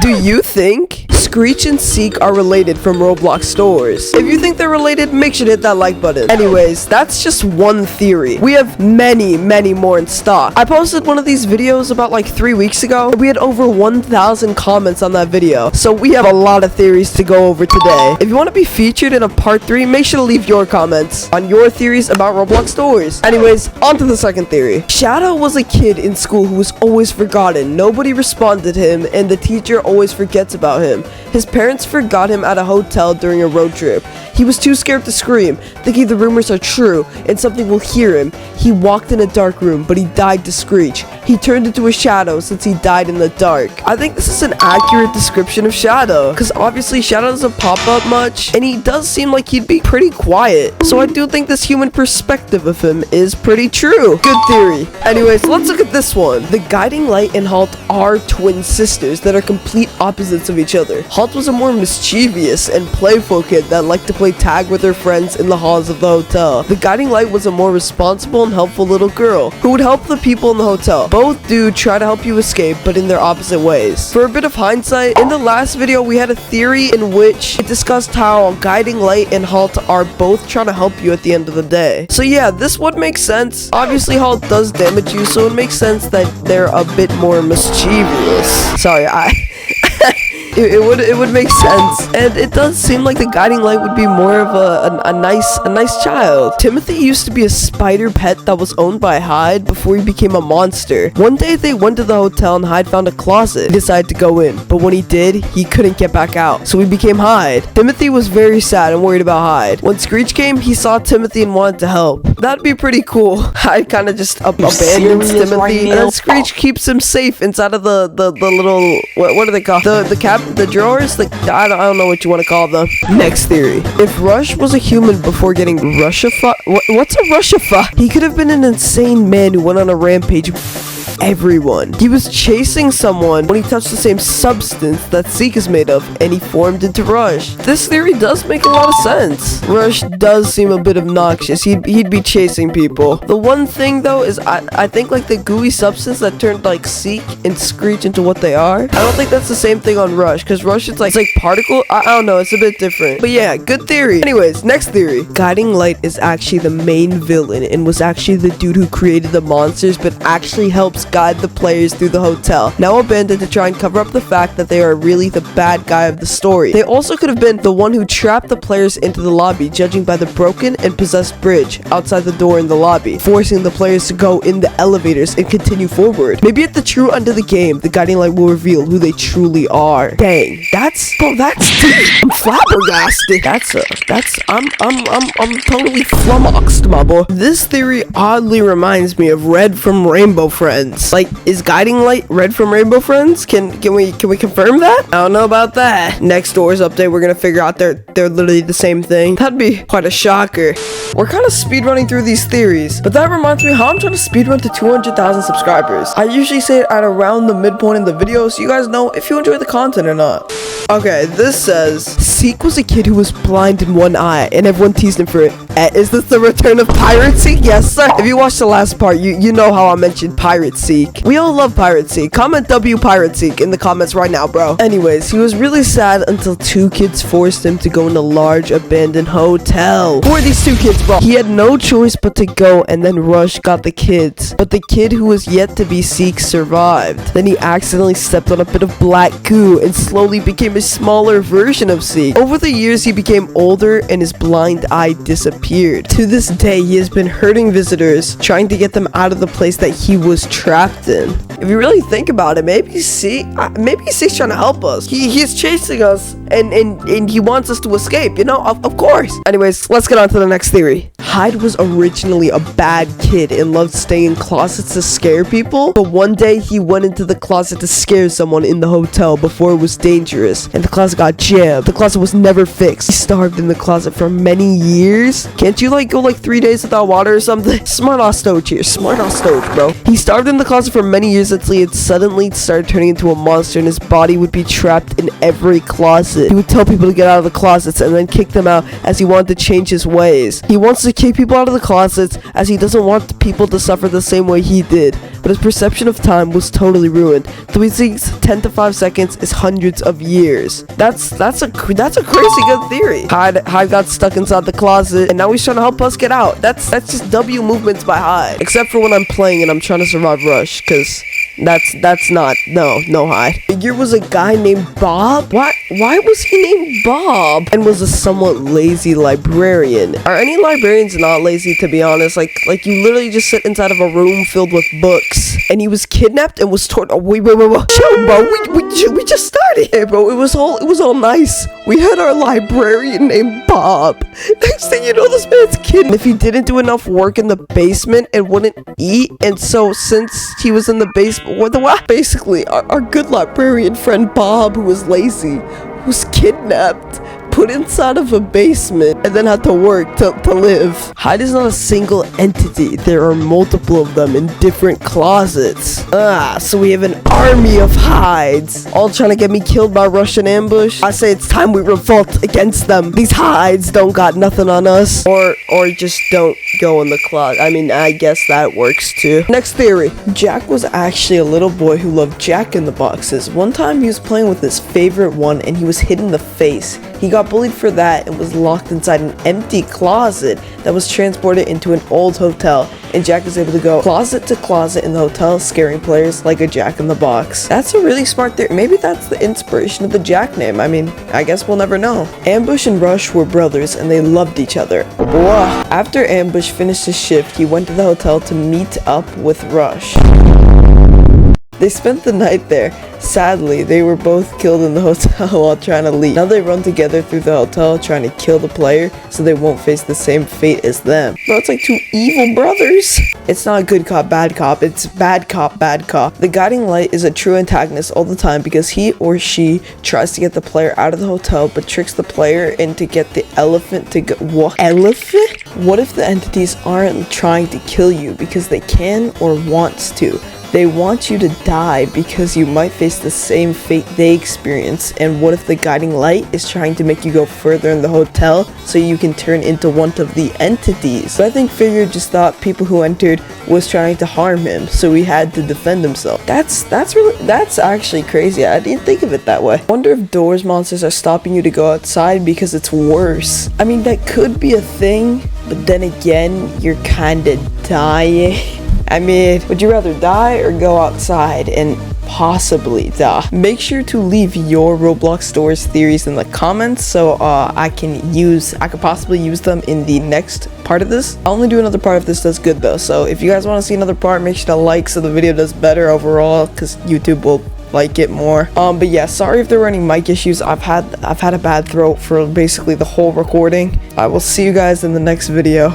Do you think Screech and Seek are related from Roblox Doors? If you think they're related, make sure to hit that like button. Anyways, that's just one theory. We have many more in stock. I posted one of these videos about like 3 weeks ago. We had over 1,000 comments on that video. So we have a lot of theories to go over today. If you want to be featured in a part 3, make sure to leave your comments on your theories about Roblox Doors. Anyways, on to the second theory. Shadow was a kid in school who was always forgotten. Nobody responded to him, and the teacher always forgets about him. His parents forgot him at a hotel during a road trip. He was too scared to scream, thinking the rumors are true and something will hear him. He walked in a dark room, but he died to Screech. He turned into a shadow since he died in the dark. I think this is an accurate description of Shadow, because obviously Shadow doesn't pop up much, and he does seem like he'd be pretty quiet. So I do think this human perspective of him is pretty true. Good theory. Anyways, let's look at this one. The Guiding Light and Halt are twin sisters that are complete opposites of each other. Halt was a more mischievous and playful kid that liked to play tag with her friends in the halls of the hotel. The Guiding Light was a more responsible and helpful little girl who would help the people in the hotel. Both do try to help you escape, but in their opposite ways. For a bit of hindsight, in the last video we had a theory in which it discussed how Guiding Light and Halt are both trying to help you at the end of the day. So yeah, this would make sense. Obviously Halt does damage you, so it makes sense that they're a bit more mischievous. Sorry, It would make sense, and it does seem like the Guiding Light would be more of a nice child. Timothy used to be a spider pet that was owned by Hyde before he became a monster. One day they went to the hotel and Hyde found a closet. He decided to go in, but when he did, he couldn't get back out, so he became Hyde. Timothy was very sad and worried about Hyde. When Screech came, he saw Timothy and wanted to help. That'd be pretty cool. Hyde kind of just abandons Timothy, and then Screech keeps him safe inside of the little what are they called? The drawers? Like, I don't know what you want to call them. Next theory. If Rush was a human before getting Rushified... What's a Rushified? He could have been an insane man who went on a rampage everyone. He was chasing someone when he touched the same substance that Seek is made of, and he formed into Rush. This theory does make a lot of sense. Rush does seem a bit obnoxious. He'd be chasing people. The one thing though is I think like the gooey substance that turned like Seek and Screech into what they are. I don't think that's the same thing on Rush, because Rush is like particle. I don't know. It's a bit different. But yeah, good theory. Anyways, next theory. Guiding Light is actually the main villain and was actually the dude who created the monsters, but actually helps guide the players through the hotel, now abandoned to try and cover up the fact that they are really the bad guy of the story. They also could have been the one who trapped the players into the lobby, judging by the broken and possessed bridge outside the door in the lobby, forcing the players to go in the elevators and continue forward. Maybe at the true end of the game, the Guiding Light will reveal who they truly are. Dang, that's deep. I'm flabbergasted. I'm totally flummoxed, my boy. This theory oddly reminds me of Red from Rainbow Friends. Like, is Guiding Light Red from Rainbow Friends? Can we confirm that? I don't know about that. Next Doors update, we're gonna figure out they're literally the same thing. That'd be quite a shocker. We're kind of speedrunning through these theories, but that reminds me how I'm trying to speedrun to 200,000 subscribers. I usually say it at around the midpoint in the video, so you guys know if you enjoy the content or not. Okay, this says Seek was a kid who was blind in one eye, and everyone teased him for it. Is this the return of Pirate Seek? Yes, sir. If you watched the last part, you know how I mentioned Pirate Seek. We all love Pirate Seek. Comment W Pirate Seek in the comments right now, bro. Anyways, he was really sad until two kids forced him to go in a large abandoned hotel. Who are these two kids, bro? He had no choice but to go, and then Rush got the kids. But the kid who was yet to be Seek survived. Then he accidentally stepped on a bit of black goo and slowly became a smaller version of Seek. Over the years, he became older and his blind eye disappeared. To this day, he has been hurting visitors, trying to get them out of the place that he was trapped in. If you really think about it, maybe Seek's trying to help us. He's chasing us, and he wants us to escape, you know, of course. Anyways, let's get on to the next theory. Hyde was originally a bad kid and loved staying in closets to scare people, but one day he went into the closet to scare someone in the hotel before it was dangerous, and the closet got jammed. The closet was never fixed. He starved in the closet for many years. Can't you go 3 days without water or something? Smart Ostoge here. Smart Ostoge, bro. He starved in the closet for many years until he had suddenly started turning into a monster, and his body would be trapped in every closet. He would tell people to get out of the closets and then kick them out as he wanted to change his ways. He wants to kick people out of the closets as he doesn't want people to suffer the same way he did. but his perception of time was totally ruined. 3 seconds, 10 to 5 seconds is hundreds of years. That's a crazy good theory. Hyde got stuck inside the closet, and now he's trying to help us get out. That's just W movements by Hyde. Except for when I'm playing and I'm trying to survive Rush, because that's not, no Hyde. Here was a guy named Bob. Why was he named Bob? And was a somewhat lazy librarian. Are any librarians not lazy, to be honest? Like you literally just sit inside of a room filled with books. And he was kidnapped and was tortured. Oh, wait. Chill, bro. We just started. Hey, bro, it was all nice. We had our librarian named Bob. Next thing you know, this man's kidnapped. If he didn't do enough work in the basement, it wouldn't eat. And so since he was in the basement, basically our good librarian friend Bob, who was lazy, was kidnapped, put inside of a basement, and then had to work to live. Hyde is not a single entity. There are multiple of them in different closets. So we have an army of Hydes, all trying to get me killed by Russian ambush. I say it's time we revolt against them. These Hydes don't got nothing on us. Or just don't go in the closet. I mean, I guess that works too. Next theory. Jack was actually a little boy who loved Jack in the Boxes. One time he was playing with his favorite one and he was hit in the face. He got bullied for that and was locked inside an empty closet that was transported into an old hotel, and Jack is able to go closet to closet in the hotel, scaring players like a Jack in the Box. That's a really smart theory. Maybe that's the inspiration of the Jack name. I mean, I guess we'll never know. Ambush and Rush were brothers and they loved each other. After Ambush finished his shift, he went to the hotel to meet up with Rush. They spent the night there. Sadly, they were both killed in the hotel while trying to leave. Now they run together through the hotel trying to kill the player so they won't face the same fate as them. Bro, it's like two evil brothers. It's not good cop, bad cop. It's bad cop, bad cop. The guiding light is a true antagonist all the time because he or she tries to get the player out of the hotel but tricks the player into get the elephant to go. What? Elephant? What if the entities aren't trying to kill you because they can or wants to? They want you to die because you might face the same fate they experience. And what if the guiding light is trying to make you go further in the hotel so you can turn into one of the entities? But I think Figure just thought people who entered was trying to harm him, so he had to defend himself. That's actually crazy. I didn't think of it that way. I wonder if doors monsters are stopping you to go outside because it's worse. I mean, that could be a thing, but then again, you're kinda dying. I mean, would you rather die or go outside and possibly die? Make sure to leave your Roblox doors theories in the comments so I could possibly use them in the next part of this. I'll only do another part if this does good though. So if you guys want to see another part, make sure to like so the video does better overall, because YouTube will like it more. But yeah, sorry if there were any mic issues. I've had a bad throat for basically the whole recording. I will see you guys in the next video.